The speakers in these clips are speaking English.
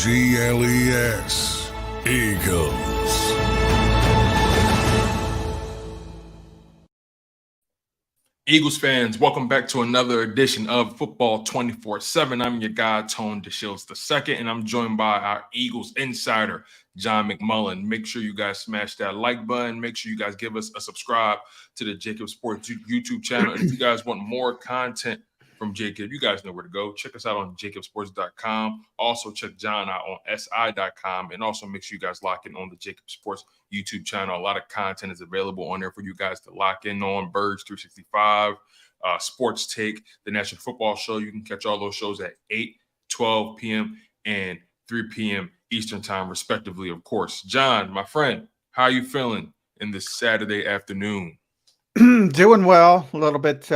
EAGLES, Eagles. Eagles fans, welcome back to another edition of Football 24/7. I'm your guy, Tone DeShields II, and I'm joined by our Eagles insider, John McMullen. Make sure you guys smash that like button. Make sure you guys give us a subscribe to the JAKIB Sports YouTube channel. And if you guys want more content from JAKIB, you guys know where to go. Check us out on jakibsports.com. Also, check John out on si.com. And also make sure you guys lock in on the JAKIB Sports YouTube channel. A lot of content is available on there for you guys to lock in on. Birds 365, Sports Take, the National Football Show. You can catch all those shows at 8, 12 p.m. and 3 p.m. Eastern time, respectively, of course. John, my friend, how are you feeling in this Saturday afternoon? Doing well. A little bit,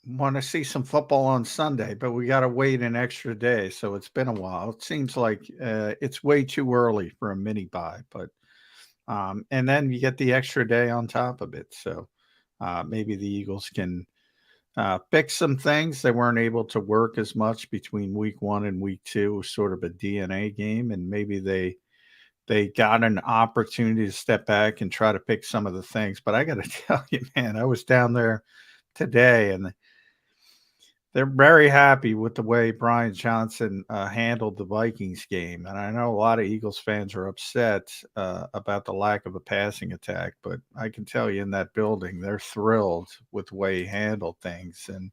want to see some football on Sunday, but we got to wait an extra day. So it's been a while. It seems like it's way too early for a mini bye, but and then you get the extra day on top of it. So maybe the Eagles can fix some things. They weren't able to work as much between week 1 and week 2. It was sort of a DNA game, and maybe they got an opportunity to step back and try to pick some of the things. But I got to tell you, man, I was down there today, and they're very happy with the way Brian Johnson handled the Vikings game. And I know a lot of Eagles fans are upset about the lack of a passing attack, but I can tell you in that building, they're thrilled with the way he handled things. And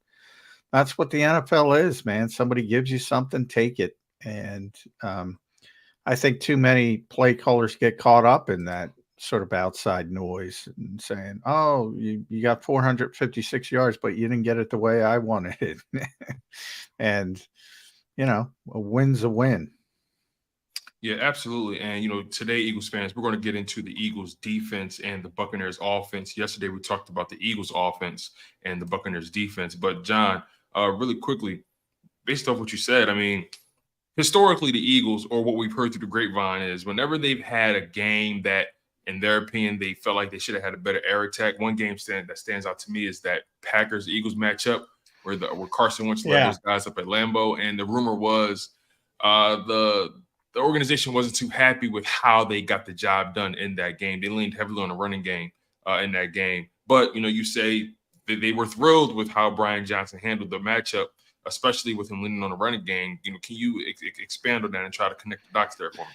that's what the NFL is, man. Somebody gives you something, take it. And I think too many play callers get caught up in that sort of outside noise and saying, oh, you got 456 yards, but you didn't get it the way I wanted it. And, a win's a win. Yeah, absolutely. And, today, Eagles fans, we're going to get into the Eagles defense and the Buccaneers offense. Yesterday, we talked about the Eagles offense and the Buccaneers defense. But, John, really quickly, based off what you said, I mean, historically, the Eagles, or what we've heard through the grapevine, is whenever they've had a game that, in their opinion, they felt like they should have had a better air attack. One game that stands out to me is that Packers-Eagles matchup where Carson Wentz led those guys up at Lambeau. And the rumor was the organization wasn't too happy with how they got the job done in that game. They leaned heavily on the running game in that game. But, you say that they were thrilled with how Brian Johnson handled the matchup, especially with him leaning on the running game. Can you expand on that and try to connect the dots there for me?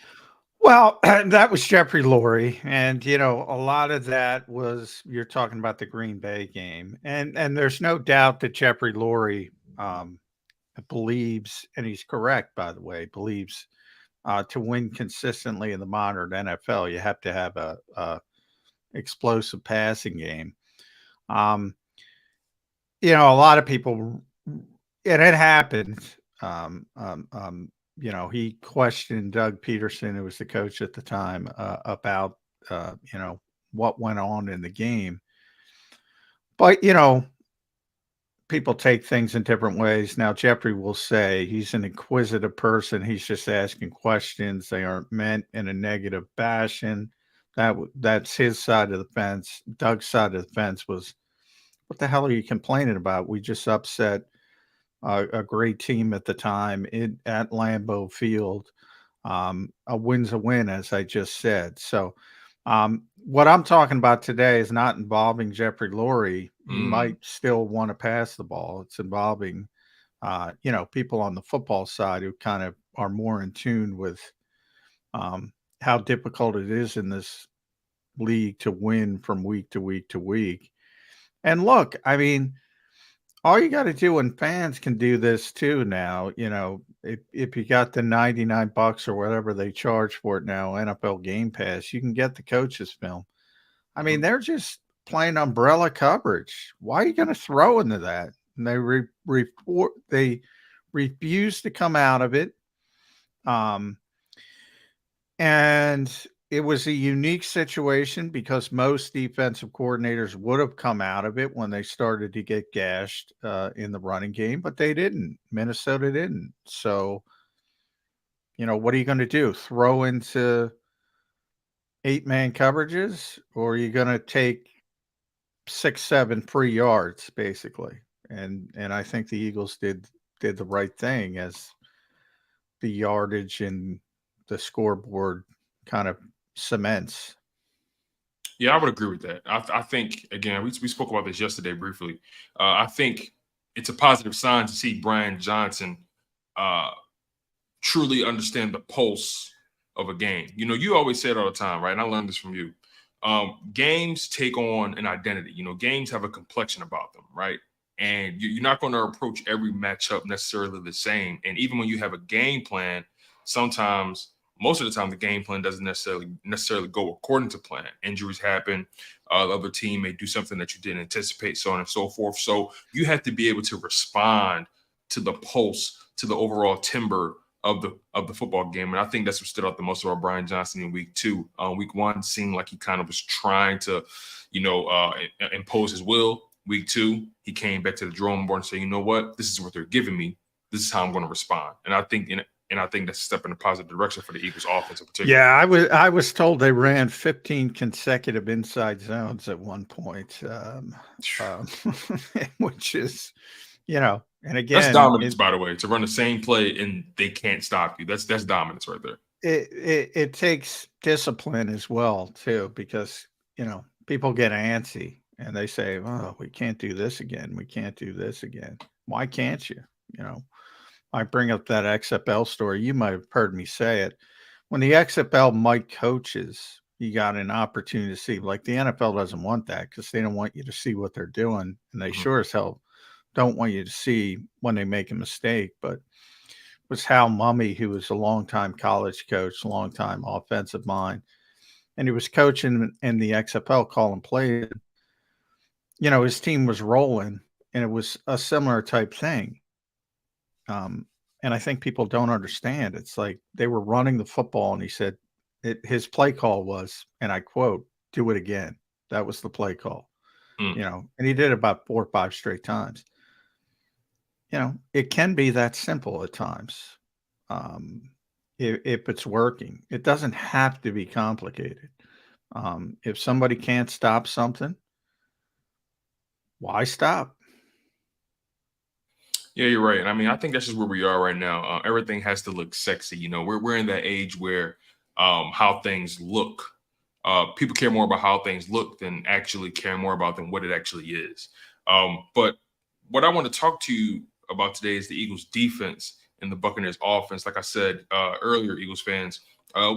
Well, that was Jeffrey Lurie. And, a lot of that was, you're talking about the Green Bay game. And there's no doubt that Jeffrey Lurie believes, and he's correct, by the way, believes to win consistently in the modern NFL, you have to have a explosive passing game. A lot of people, and it happened, he questioned Doug Peterson, who was the coach at the time, about, what went on in the game. But, people take things in different ways. Now, Jeffrey will say he's an inquisitive person. He's just asking questions. They aren't meant in a negative fashion. That's his side of the fence. Doug's side of the fence was, what the hell are you complaining about? We just upset a great team at the time at Lambeau Field. A win's a win, as I just said. So what I'm talking about today is not involving Jeffrey Lurie. He might still want to pass the ball. It's involving, people on the football side who kind of are more in tune with how difficult it is in this league to win from week to week to week. And look, I mean, all you got to do, and fans can do this too now, if you got the $99 or whatever they charge for it now, NFL Game Pass, you can get the coaches film. I mean, they're just playing umbrella coverage. Why are you going to throw into that? And they refuse to come out of it. And it was a unique situation because most defensive coordinators would have come out of it when they started to get gashed in the running game, but they didn't. Minnesota didn't. So, what are you going to do? Throw into 8-man coverages, or are you going to take 6-7 free yards, basically? And I think the Eagles did the right thing, as the yardage and the scoreboard kind of cements. Yeah, I would agree with that. I think, again, we spoke about this yesterday briefly. I think it's a positive sign to see Brian Johnson truly understand the pulse of a game. You always say it all the time, right? And I learned this from you. Games take on an identity. Games have a complexion about them, right? And you're not going to approach every matchup necessarily the same. And even when you have a game plan, most of the time, the game plan doesn't necessarily go according to plan. Injuries happen. The other team may do something that you didn't anticipate, so on and so forth. So you have to be able to respond to the pulse, to the overall timbre of the football game. And I think that's what stood out the most about Brian Johnson in week 2. Week 1 seemed like he kind of was trying to, impose his will. Week 2, he came back to the drawing board and said, you know what, this is what they're giving me. This is how I'm going to respond. And I think that's a step in a positive direction for the Eagles offense in particular. Yeah, I was told they ran 15 consecutive inside zones at one point, which is, and again, that's dominance, by the way, to run the same play and they can't stop you. That's dominance right there. It takes discipline as well too, because people get antsy and they say, "Oh, we can't do this again. We can't do this again." Why can't you? I bring up that XFL story. You might have heard me say it. When the XFL might coaches, you got an opportunity to see. Like, the NFL doesn't want that because they don't want you to see what they're doing, and they sure as hell don't want you to see when they make a mistake. But it was Hal Mummy, who was a longtime college coach, longtime offensive mind, and he was coaching in the XFL, calling plays. His team was rolling, and it was a similar type thing. And I think people don't understand. It's like they were running the football, and he said his play call was, and I quote, "Do it again." That was the play call, and he did it about 4 or 5 straight times. It can be that simple at times. If it's working, it doesn't have to be complicated. If somebody can't stop something, why stop? Yeah, you're right. I mean, I think that's just where we are right now. Everything has to look sexy. We're in that age where how things look. People care more about how things look than actually care more about than what it actually is. But what I want to talk to you about today is the Eagles defense and the Buccaneers offense. Like I said earlier, Eagles fans,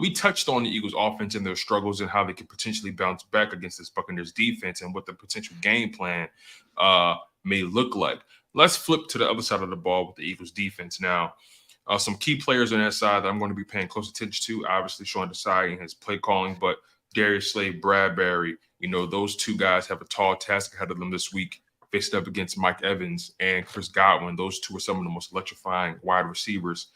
we touched on the Eagles offense and their struggles and how they could potentially bounce back against this Buccaneers defense and what the potential game plan may look like. Let's flip to the other side of the ball with the Eagles defense now. Some key players on that side that I'm going to be paying close attention to, obviously Sean Desai and his play calling, but Darius Slade, Bradbury, those two guys have a tall task ahead of them this week, facing up against Mike Evans and Chris Godwin. Those two are some of the most electrifying wide receivers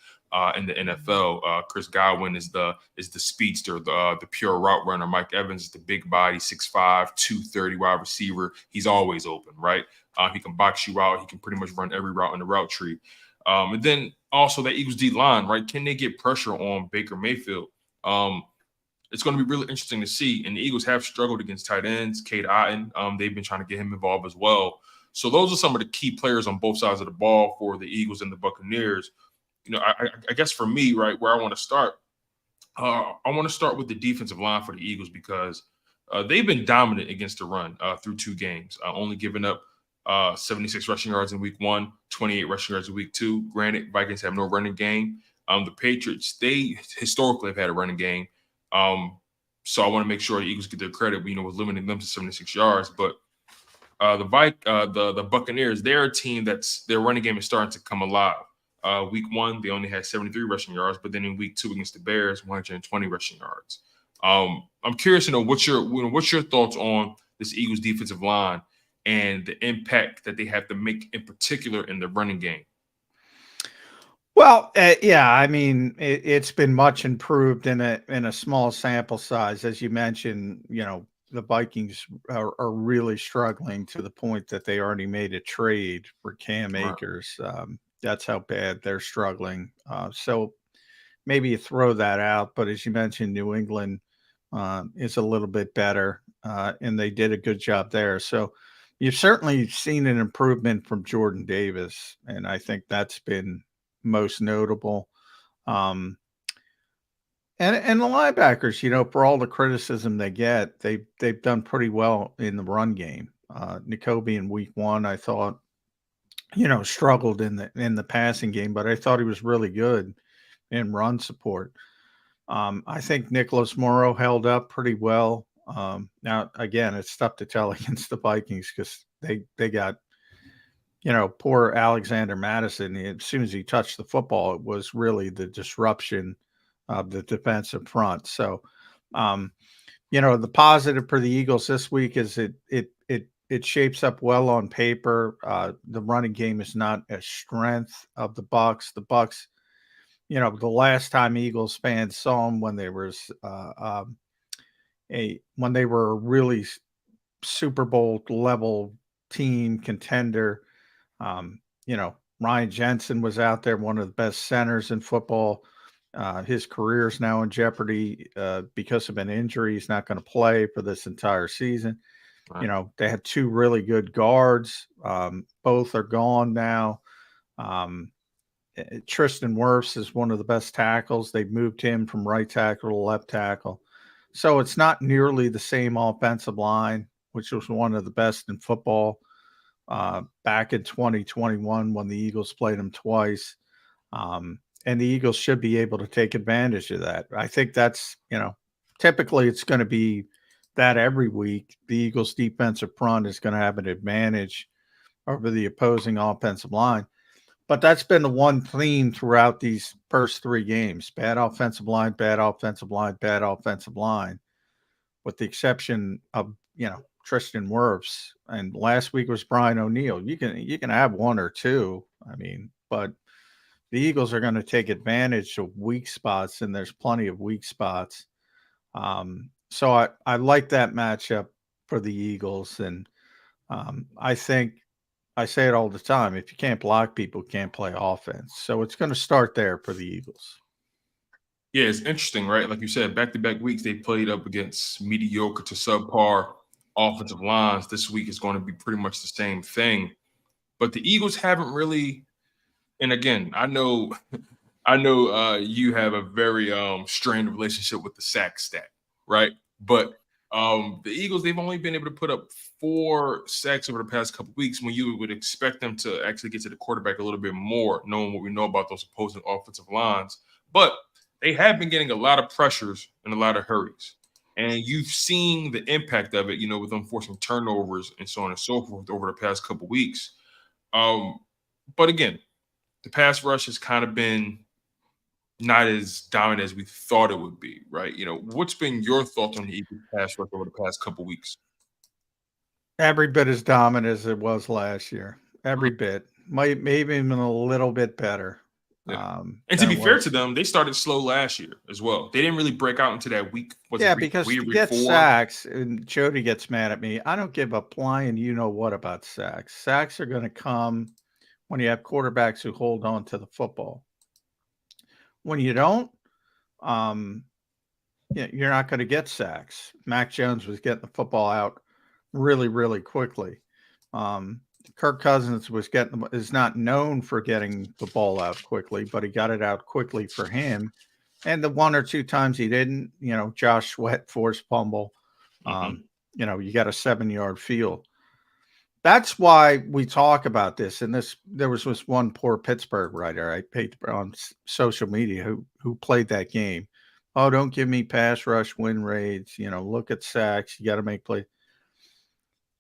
in the NFL. Chris Godwin is the speedster, the pure route runner. Mike Evans is the big body, 6'5", 230 wide receiver. He's always open, right? He can box you out. He can pretty much run every route in the route tree. And then also that Eagles D line, right? Can they get pressure on Baker Mayfield? It's going to be really interesting to see. And the Eagles have struggled against tight ends. Cade Otton, they've been trying to get him involved as well. So those are some of the key players on both sides of the ball for the Eagles and the Buccaneers. I guess for me, right, where I want to start, I want to start with the defensive line for the Eagles because they've been dominant against the run through 2 games, only giving up 76 rushing yards in week 1, 28 rushing yards in week 2. Granted, Vikings have no running game, The Patriots, they historically have had a running game. So I want to make sure the Eagles get their credit, with limiting them to 76 yards. But the Buccaneers, they're a team their running game is starting to come alive. Week 1, they only had 73 rushing yards, but then in week 2 against the Bears, 120 rushing yards. I'm curious to know what's your thoughts on this Eagles defensive line and the impact that they have to make, in particular in the running game. Well, yeah, I mean, it's been much improved in a small sample size, as you mentioned. The Vikings are really struggling to the point that they already made a trade for Cam Akers. That's how bad they're struggling. So maybe you throw that out. But as you mentioned, New England is a little bit better, and they did a good job there. So you've certainly seen an improvement from Jordan Davis, and I think that's been most notable. And the linebackers, for all the criticism they get, they've done pretty well in the run game. Nakobe in week 1, I thought, struggled in the passing game, but I thought he was really good in run support. I think Nicholas Morrow held up pretty well. Now, again, it's tough to tell against the Vikings because they got, poor Alexander Madison. As soon as he touched the football, it was really the disruption of the defensive front. So, the positive for the Eagles this week is it shapes up well on paper. The running game is not a strength of the Bucs. The Bucs, the last time Eagles fans saw them when they were a really Super Bowl level team contender. Ryan Jensen was out there, one of the best centers in football. His career is now in jeopardy because of an injury. He's not going to play for this entire season. Right. They had 2 really good guards. Both are gone now. Tristan Wirfs is one of the best tackles. They've moved him from right tackle to left tackle. So it's not nearly the same offensive line, which was one of the best in football back in 2021 when the Eagles played them twice. And the Eagles should be able to take advantage of that. I think that's, typically it's going to be that every week. The Eagles defensive front is going to have an advantage over the opposing offensive line. But that's been the one theme throughout these first 3 games. Bad offensive line, bad offensive line, bad offensive line, with the exception of, Tristan Wirfs. And last week was Brian O'Neill. You can have 1 or 2. But the Eagles are going to take advantage of weak spots, and there's plenty of weak spots. So I like that matchup for the Eagles. And I think I say it all the time. If you can't block people, you can't play offense. So it's going to start there for the Eagles. Yeah, it's interesting, right? Like you said, back-to-back weeks, they played up against mediocre to subpar offensive lines. This week is going to be pretty much the same thing. But the Eagles haven't really, and again, I know you have a very strained relationship with the sack stat, right? But the Eagles, they've only been able to put up 4 sacks over the past couple of weeks when you would expect them to actually get to the quarterback a little bit more, knowing what we know about those opposing offensive lines. But they have been getting a lot of pressures and a lot of hurries. And you've seen the impact of it, with them forcing turnovers and so on and so forth over the past couple of weeks. But again, the pass rush has kind of been not as dominant as we thought it would be, right? What's been your thoughts on the Eagles pass rush over the past couple of weeks? Every bit as dominant as it was last year. Every bit. Maybe even a little bit better. Yeah. And to be fair to them, they started slow last year as well. They didn't really break out into that week. Because to get sacks, and Jody gets mad at me, I don't give a flying what about sacks. Sacks are going to come when you have quarterbacks who hold on to the football. When you don't, you're not going to get sacks. Mac Jones was getting the football out really, really quickly. Kirk Cousins is not known for getting the ball out quickly, but he got it out quickly for him. And the 1 or 2 times he didn't, Josh Sweat forced fumble. You got a 7-yard field. That's why we talk about this. And there was this one poor Pittsburgh writer I paid on social media who played that game. Oh, don't give me pass rush win rates. Look at sacks. You got to make plays.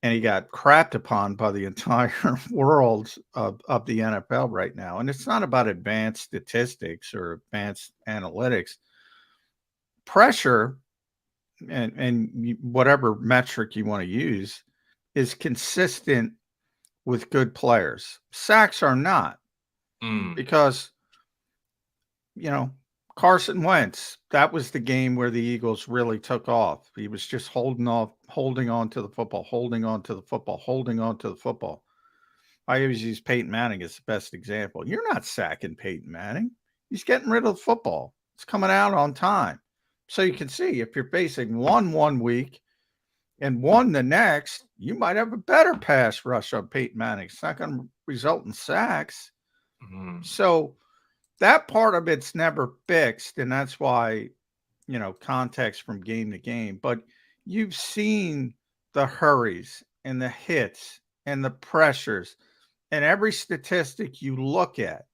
And he got crapped upon by the entire world of the NFL right now. And it's not about advanced statistics or advanced analytics. Pressure and whatever metric you want to use is consistent with good players. Sacks are not, because, Carson Wentz, that was the game where the Eagles really took off. He was just holding on to the football, holding on to the football, holding on to the football. I always use Peyton Manning as the best example. You're not sacking Peyton Manning. He's getting rid of the football. It's coming out on time. So you can see if you're facing one week and one the next, you might have a better pass rush on Peyton Manning. It's not going to result in sacks. So that part of it's never fixed, and that's why, context from game to game. But you've seen the hurries and the hits and the pressures and every statistic you look at.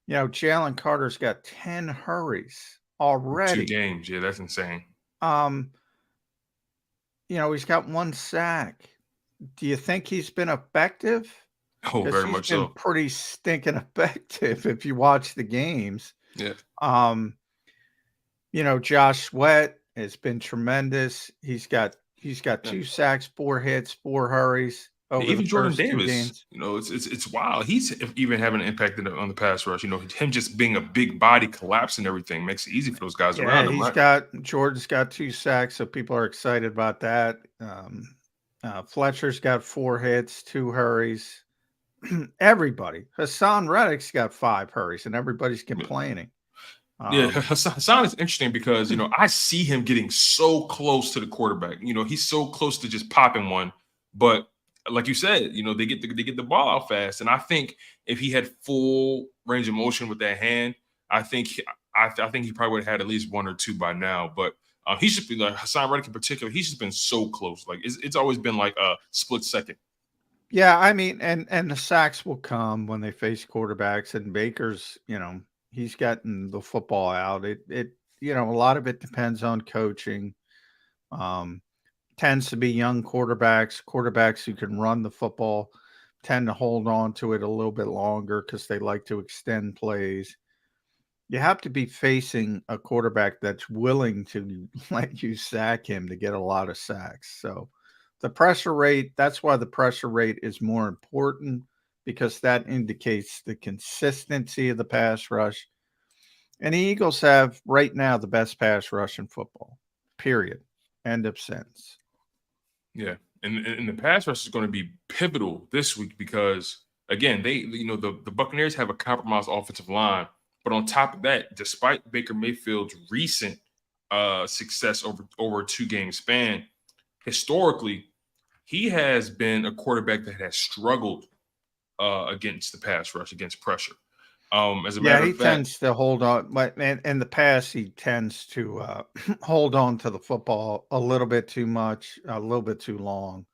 Jalen Carter's got 10 hurries already. 2 games. Yeah, that's insane. He's got 1 sack. Do you think he's been effective? Oh, very much so. Pretty stinking effective if you watch the games. Yeah. Josh Sweat has been tremendous. He's got 2 sacks, 4 hits, 4 hurries. Even Jordan Davis, it's wild. He's even having an impact on the pass rush. Him just being a big body, collapsing everything makes it easy for those guys around him. Jordan's got 2 sacks, so people are excited about that. Fletcher's got 4 hits, 2 hurries. Everybody. Hassan Reddick's got 5 hurries, and everybody's complaining. Hassan is interesting because I see him getting so close to the quarterback. He's so close to just popping one, but like you said, they get the ball out fast, and I think if he had full range of motion with that hand, I think he probably would have had at least 1 or 2 by now. But he should be, like Hassan Reddick in particular. He's just been so close. Like it's always been like a split second. Yeah, I mean, and the sacks will come when they face quarterbacks, and Baker's, he's gotten the football out. A lot of it depends on coaching. Tends to be young quarterbacks who can run the football tend to hold on to it a little bit longer because they like to extend plays. You have to be facing a quarterback that's willing to let you sack him to get a lot of sacks. So the pressure rate, that's why the pressure rate is more important, because that indicates the consistency of the pass rush. And the Eagles have right now the best pass rush in football, period. End of sentence. Yeah. And the pass rush is going to be pivotal this week because, again, the Buccaneers have a compromised offensive line. But on top of that, despite Baker Mayfield's recent success over a 2-game span, historically, he has been a quarterback that has struggled against the pass rush, against pressure. As a matter of fact, he tends to hold on, but in the past, he tends to hold on to the football a little bit too much, a little bit too long.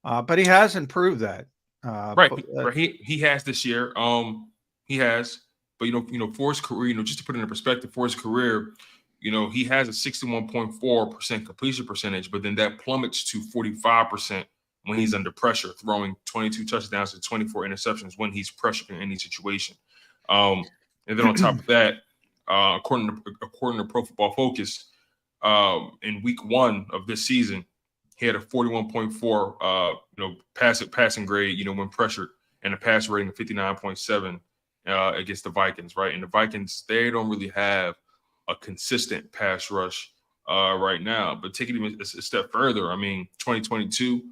But he has improved that. Right. He has this year. He has, but for his career, just to put it in perspective, for his career, he has a 61.4% completion percentage, but then that plummets to 45% when he's under pressure, throwing 22 touchdowns and 24 interceptions when he's pressured in any situation. And then on top of that, according to Pro Football Focus, in week 1 of this season, he had a 41.4 passing grade, when pressured, and a pass rating of 59.7 against the Vikings, right? And the Vikings, they don't really have a consistent pass rush right now. But take it even a step further. I mean, 2022,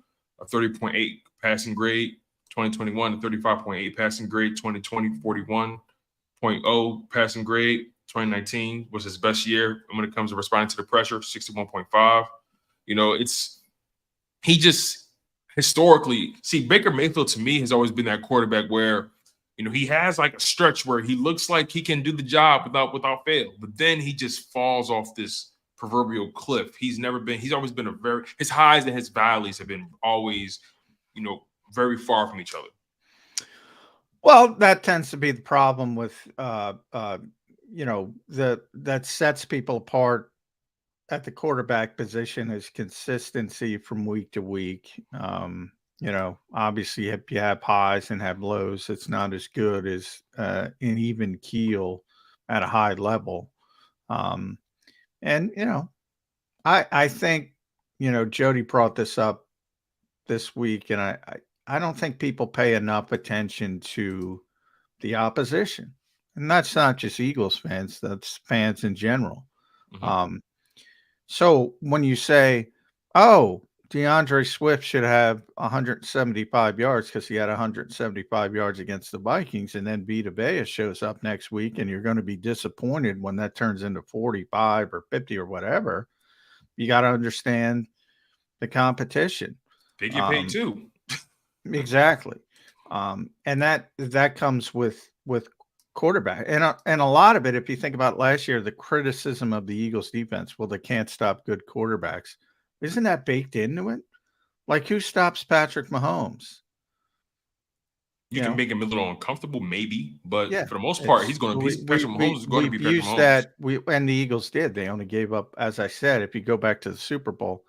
a 30.8 passing grade. 2021, a 35.8 passing grade. 2020, 41.0 passing grade. 2019 was his best year when it comes to responding to the pressure, 61.5. He just historically, Baker Mayfield to me has always been that quarterback where, he has like a stretch where he looks like he can do the job without fail, but then he just falls off this proverbial cliff. He's always been his highs and his valleys have been always, very far from each other. Well, that tends to be the problem with, that sets people apart at the quarterback position is consistency from week to week. Obviously, if you have highs and have lows, it's not as good as an even keel at a high level. I think, Jody brought this up this week, and I don't think people pay enough attention to the opposition. And that's not just Eagles fans, that's fans in general. Mm-hmm. So when you say, oh, DeAndre Swift should have 175 yards because he had 175 yards against the Vikings, and then Vita Vea shows up next week, and you're going to be disappointed when that turns into 45 or 50 or whatever. You got to understand the competition. They get paid too. Exactly. And that comes with quarterback. And a lot of it, if you think about last year, the criticism of the Eagles defense, well, they can't stop good quarterbacks. Isn't that baked into it? Like, who stops Patrick Mahomes? You can make him a little uncomfortable, maybe, but for the most part, he's going to be Patrick Mahomes is going to be Patrick Mahomes. And the Eagles did. They only gave up, as I said, if you go back to the Super Bowl,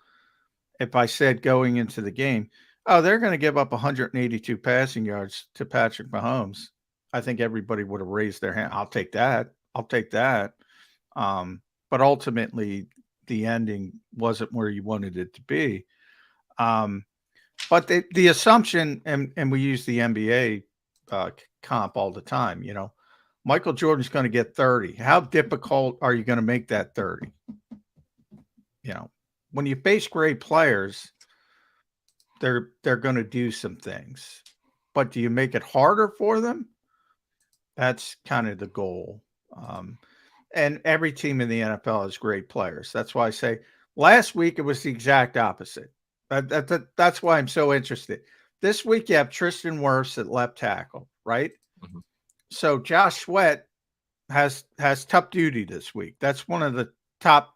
if I said going into the game, oh, they're going to give up 182 passing yards to Patrick Mahomes, I think everybody would have raised their hand. I'll take that. But ultimately, the ending wasn't where you wanted it to be. But the assumption, and we use the NBA comp all the time, Michael Jordan's going to get 30. How difficult are you going to make that 30? When you face great players, they're going to do some things. But do you make it harder for them? That's kind of the goal. And every team in the NFL has great players. That's why I say last week it was the exact opposite. That's why I'm so interested. This week you have Tristan Wirfs at left tackle, right? Mm-hmm. So Josh Sweat has tough duty this week. That's one of the top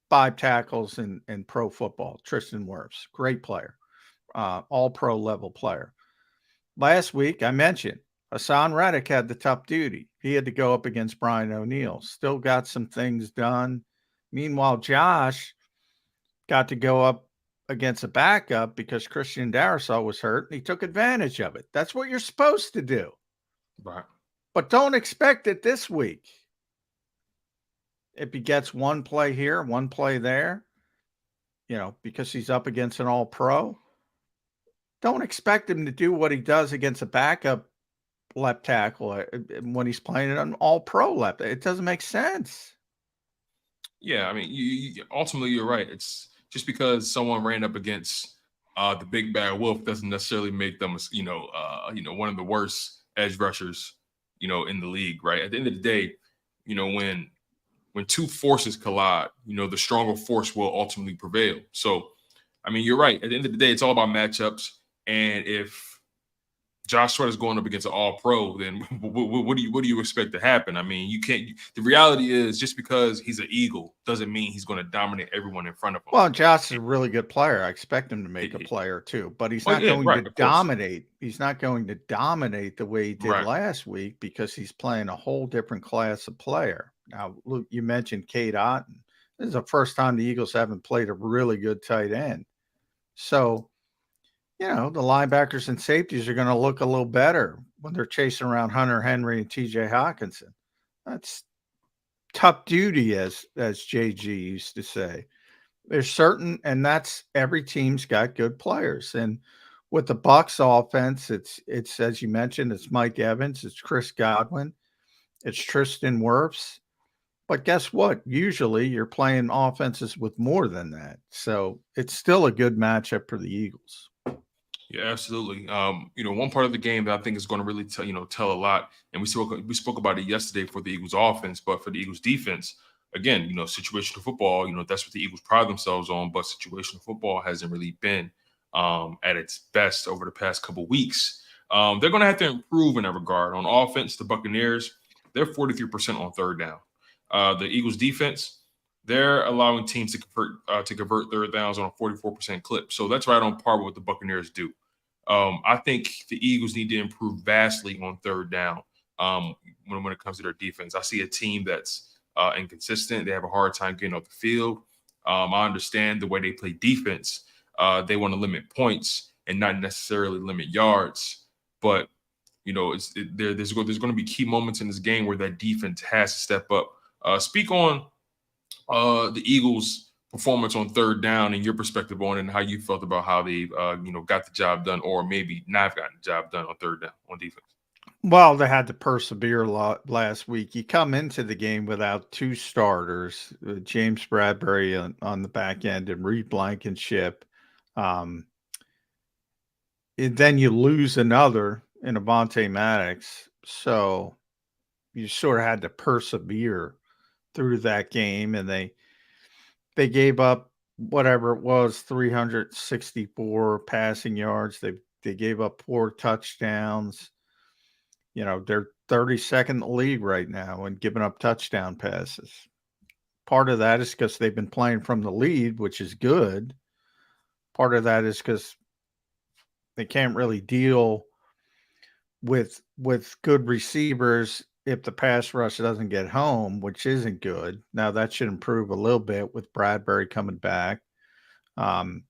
5 tackles in pro football. Tristan Wirfs, great player, all pro level player. Last week I mentioned Hassan Reddick had the tough duty. He had to go up against Brian O'Neill. Still got some things done. Meanwhile, Josh got to go up against a backup because Christian Darrisaw was hurt, and he took advantage of it. That's what you're supposed to do. Right. But don't expect it this week. If he gets one play here, one play there, because he's up against an all-pro, don't expect him to do what he does against a backup left tackle when he's playing it on all-pro left. It doesn't make sense. Yeah, I mean, ultimately you're right. It's just because someone ran up against the big bad wolf doesn't necessarily make them, one of the worst edge rushers, in the league, right? At the end of the day, when two forces collide, the stronger force will ultimately prevail. So, I mean, you're right. At the end of the day, it's all about matchups. And if Josh Sweat is going up against an all-pro, then what do you expect to happen? I mean, you can't. The reality is, just because he's an Eagle doesn't mean he's going to dominate everyone in front of him. Well, Josh is a really good player. I expect him to make a player too, but he's not going to dominate. He's not going to dominate the way he did last week because he's playing a whole different class of player. Now, Luke, you mentioned Cade Otton. This is the first time the Eagles haven't played a really good tight end. So, the linebackers and safeties are going to look a little better when they're chasing around Hunter Henry and TJ Hawkinson. That's tough duty, as JG used to say. There's certain, and that's every team's got good players. And with the Bucs offense, it's as you mentioned, it's Mike Evans, it's Chris Godwin, it's Tristan Wirfs. But guess what? Usually you're playing offenses with more than that. So it's still a good matchup for the Eagles. Yeah, absolutely. One part of the game that I think is going to really tell a lot, and we spoke about it yesterday for the Eagles offense, but for the Eagles defense, again, situational football, that's what the Eagles pride themselves on, but situational football hasn't really been at its best over the past couple weeks. They're going to have to improve in that regard. On offense, the Buccaneers, they're 43% on third down. The Eagles defense, they're allowing teams to convert third downs on a 44% clip. So that's right on par with what the Buccaneers do. I think the Eagles need to improve vastly on third down when it comes to their defense. I see a team that's inconsistent. They have a hard time getting off the field. I understand the way they play defense. They want to limit points and not necessarily limit yards. But, there's going to be key moments in this game where that defense has to step up. Speak on the Eagles' performance on third down and your perspective on it and how you felt about how they, got the job done or maybe not gotten the job done on third down on defense. Well, they had to persevere a lot last week. You come into the game without two starters, James Bradbury on the back end and Reed Blankenship. And then you lose another in Avonte Maddox. So you sort of had to persevere through that game. And they gave up whatever it was, 364 passing yards. They gave up 4 touchdowns. They're 32nd in the league right now and giving up touchdown passes. Part of that is because they've been playing from the lead, which is good. Part of that is because they can't really deal with good receivers if the pass rush doesn't get home, which isn't good. Now that should improve a little bit with Bradbury coming back, and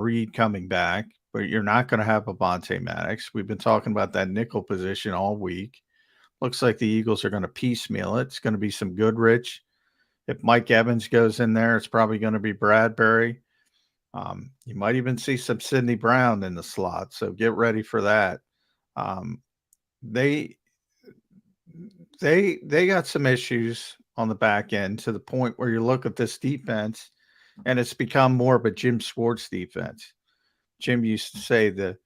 Reed coming back. But you're not going to have Avonte Maddox. We've been talking about that nickel position all week. Looks like the Eagles are going to piecemeal it. It's going to be some Goodrich. If Mike Evans goes in there, it's probably going to be Bradbury. You might even see some Sidney Brown in the slot, so get ready for that. They got some issues on the back end to the point where you look at this defense, and it's become more of a Jim Schwartz defense. Jim used to say the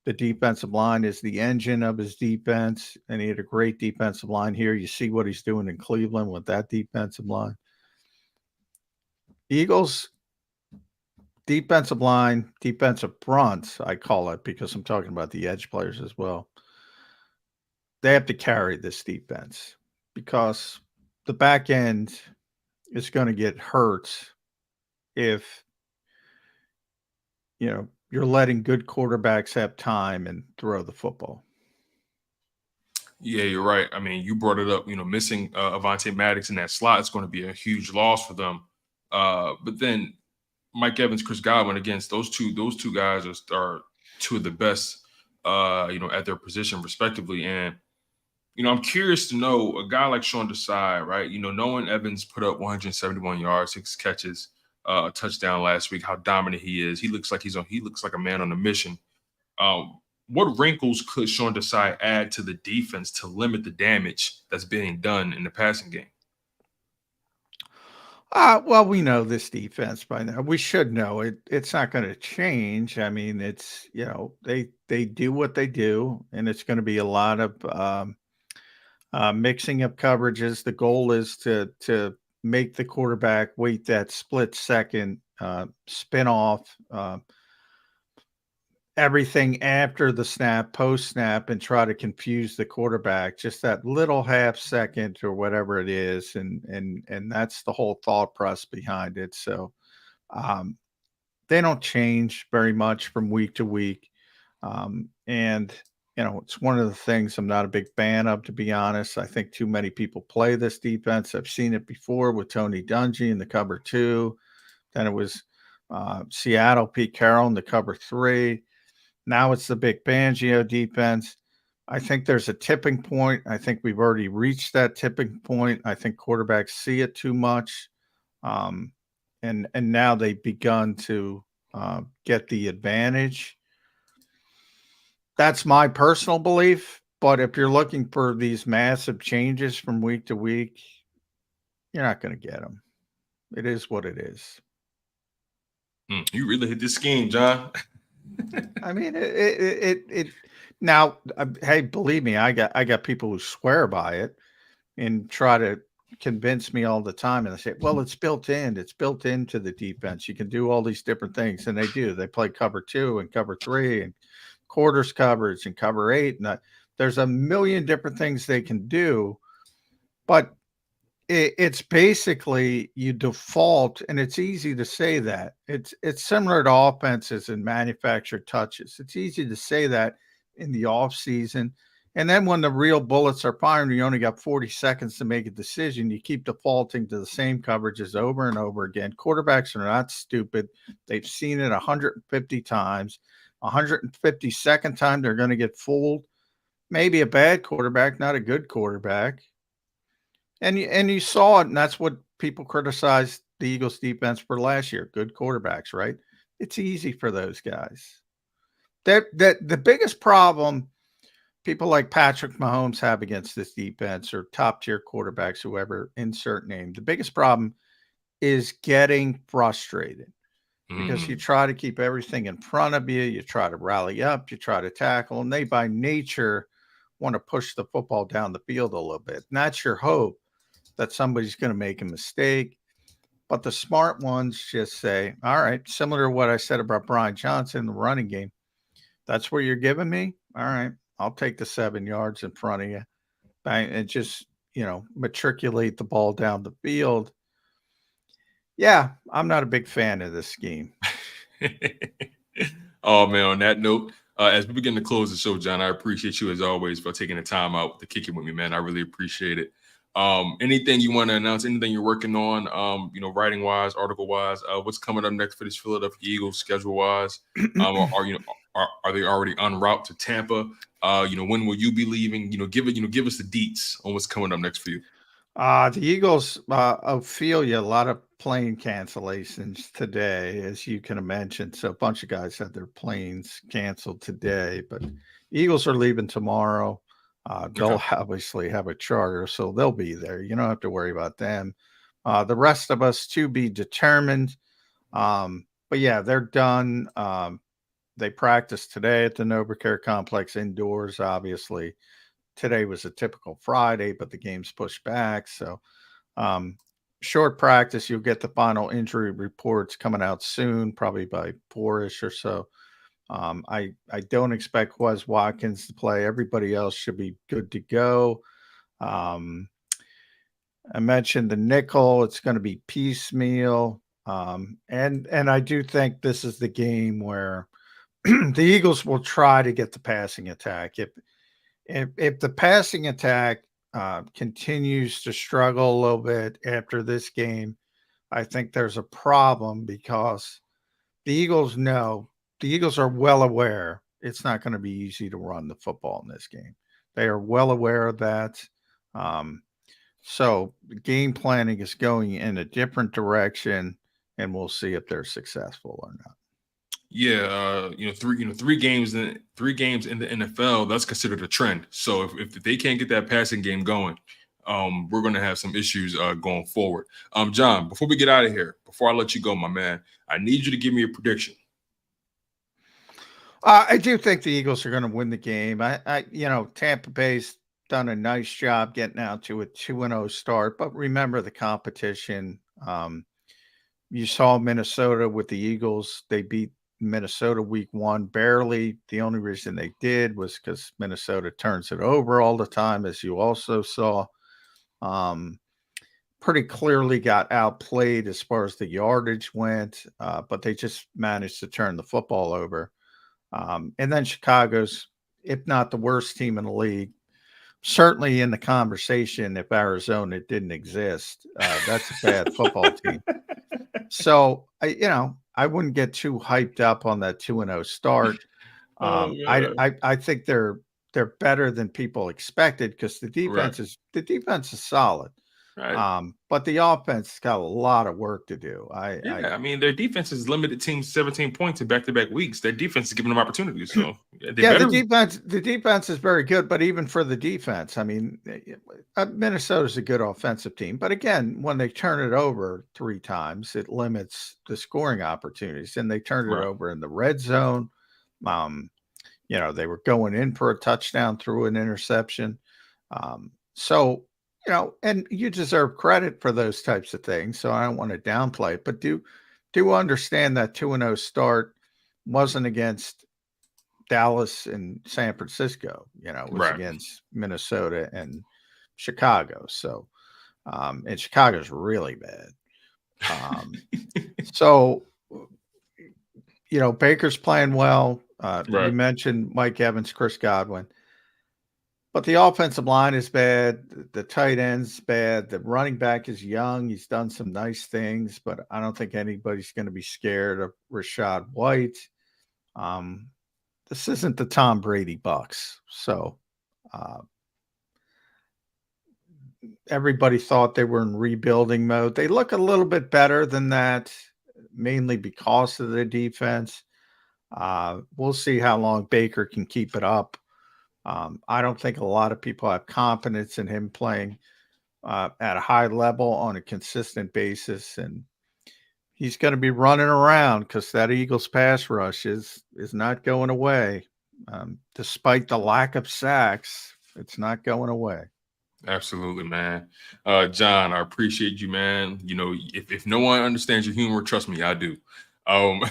defensive line is the engine of his defense, and he had a great defensive line here. You see what he's doing in Cleveland with that defensive line. Eagles defensive line, defensive front, I call it because I'm talking about the edge players as well. They have to carry this defense because the back end is going to get hurt if you're letting good quarterbacks have time and throw the football. Yeah, you're right. I mean, you brought it up, missing Avonte Maddox in that slot is going to be a huge loss for them. But then Mike Evans, Chris Godwin, against those two guys are two of the best, at their position respectively. And, I'm curious to know a guy like Sean Desai, right? Knowing Evans put up 171 yards, 6 catches, a touchdown last week, how dominant he is. He looks like he looks like a man on a mission. What wrinkles could Sean Desai add to the defense to limit the damage that's being done in the passing game? Well, we know this defense by now. We should know it. It's not going to change. I mean, it's they do what they do, and it's going to be a lot of mixing up coverages. The goal is to make the quarterback wait that split second, spin off everything after the snap, post snap, and try to confuse the quarterback just that little half second or whatever it is. And that's the whole thought process behind it. So they don't change very much from week to week. And it's one of the things I'm not a big fan of, to be honest. I think too many people play this defense. I've seen it before with Tony Dungy in the cover 2. Then it was Seattle, Pete Carroll in the cover 3. Now it's the Vic Fangio defense. I think there's a tipping point. I think we've already reached that tipping point. I think quarterbacks see it too much. And now they've begun to get the advantage. That's my personal belief. But if you're looking for these massive changes from week to week, you're not going to get them. It is what it is. You really hit this scheme, John. I mean, it now, hey, believe me, I got people who swear by it and try to convince me all the time. And I say, well, it's built in. It's built into the defense. You can do all these different things. And they do. They play cover 2 and cover 3 and quarters coverage and cover 8. And there's a million different things they can do. But It's basically you default, and it's easy to say that. It's similar to offenses and manufactured touches. It's easy to say that in the off season, and then when the real bullets are firing, you only got 40 seconds to make a decision. You keep defaulting to the same coverages over and over again. Quarterbacks are not stupid. They've seen it 150 times. 152nd time they're going to get fooled. Maybe a bad quarterback, not a good quarterback. And you saw it, and that's what people criticized the Eagles defense for last year. Good quarterbacks, right? It's easy for those guys. That the biggest problem people like Patrick Mahomes have against this defense, or top tier quarterbacks, whoever, insert name. The biggest problem is getting frustrated because you try to keep everything in front of you. You try to rally up, you try to tackle, and they by nature want to push the football down the field a little bit. And that's your hope, that somebody's going to make a mistake. But the smart ones just say, all right, similar to what I said about Brian Johnson in the running game. That's where you're giving me. All right, I'll take the 7 yards in front of you and just, matriculate the ball down the field. Yeah, I'm not a big fan of this scheme. Oh, man, on that note, as we begin to close the show, John, I appreciate you as always for taking the time out to kick it with me, man. I really appreciate it. Anything you want to announce, anything you're working on, writing wise, article wise, what's coming up next for this Philadelphia Eagles schedule wise? Are they already en route to Tampa? When will you be leaving? Give us the deets on what's coming up next for you. The Eagles, Ophelia, a lot of plane cancellations today, as you can imagine. So a bunch of guys had their planes canceled today, but Eagles are leaving tomorrow. They'll obviously have a charter, so they'll be there. You don't have to worry about them. The rest of us to be determined. But yeah, they're done. They practiced today at the NovaCare Complex indoors, obviously. Today was a typical Friday, but the game's pushed back. So short practice. You'll get the final injury reports coming out soon, probably by 4-ish or so. I don't expect Wes Watkins to play. Everybody else should be good to go. I mentioned the nickel. It's going to be piecemeal. And I do think this is the game where the Eagles will try to get the passing attack. If the passing attack continues to struggle a little bit after this game, I think there's a problem, because the Eagles are well aware it's not going to be easy to run the football in this game. They are well aware of that. So the game planning is going in a different direction, and we'll see if they're successful or not. Yeah, three games in the NFL, that's considered a trend. So if they can't get that passing game going, we're going to have some issues going forward. John, before we get out of here, before I let you go, my man, I need you to give me a prediction. I do think the Eagles are going to win the game. Tampa Bay's done a nice job getting out to a 2-0 start, but remember the competition. You saw Minnesota with the Eagles. They beat Minnesota week 1 barely. The only reason they did was because Minnesota turns it over all the time, as you also saw. Pretty clearly got outplayed as far as the yardage went, but they just managed to turn the football over. And then Chicago's, if not the worst team in the league, certainly in the conversation if Arizona didn't exist. That's a bad football team. So, I wouldn't get too hyped up on that 2-0 start. I think they're better than people expected, because the defense is solid. Right. But the offense has got a lot of work to do. I mean, their defense has limited teams 17 points in back-to-back weeks. Their defense is giving them opportunities. So the defense is very good. But even for the defense, I mean, Minnesota's a good offensive team. But again, when they turn it over 3 times, it limits the scoring opportunities. And they turned it over in the red zone. They were going in for a touchdown through an interception. And you deserve credit for those types of things, so I don't want to downplay it. But do understand that 2-0 start wasn't against Dallas and San Francisco. It was against Minnesota and Chicago. So And Chicago's really bad. So, you know, Baker's playing well. You mentioned Mike Evans, Chris Godwin. But the offensive line is bad. The tight end's bad. The running back is young. He's done some nice things, but I don't think anybody's going to be scared of Rashad White. This isn't the Tom Brady Bucs. So everybody thought they were in rebuilding mode. They look a little bit better than that, mainly because of their defense. We'll see how long Baker can keep it up. I don't think a lot of people have confidence in him playing at a high level on a consistent basis. And he's going to be running around because that Eagles pass rush is not going away. Despite the lack of sacks, it's not going away. Absolutely, man. John, I appreciate you, man. You know, if no one understands your humor, trust me, I do.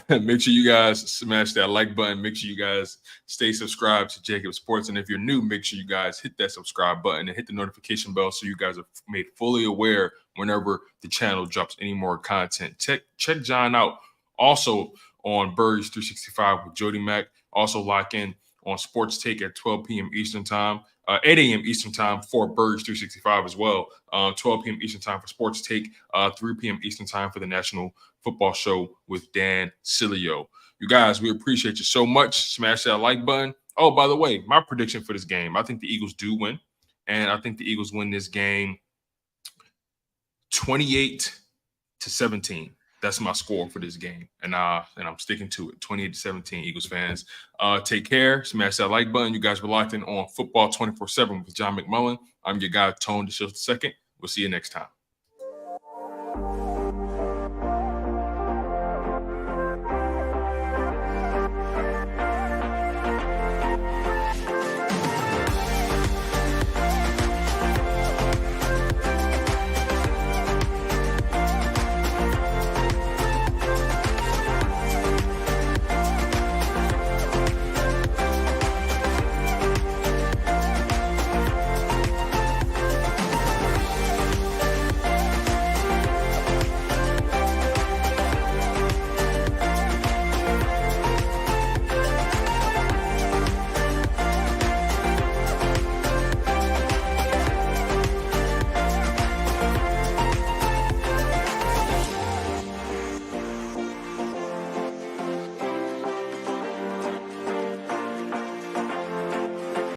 Make sure you guys smash that like button. Make sure you guys stay subscribed to JAKIB Sports. And if you're new, make sure you guys hit that subscribe button and hit the notification bell so you guys are made fully aware whenever the channel drops any more content. Check John out also on Birds 365 with Jody Mack. Also lock in on Sports Take at 12 p.m. Eastern Time. 8 a.m. Eastern Time for Birds 365 as well. 12 p.m. Eastern Time for Sports Take. 3 p.m. Eastern Time for the National Football Show with Dan Cilio. You guys, we appreciate you so much. Smash that like button. Oh, by the way, my prediction for this game, I think the Eagles do win. And I think the Eagles win this game 28-17. That's my score for this game. And I'm sticking to it. 28-17, Eagles fans. Take care. Smash that like button. You guys were locked in on Football 24/7 with John McMullen. I'm your guy, Tone DeShields II. We'll see you next time.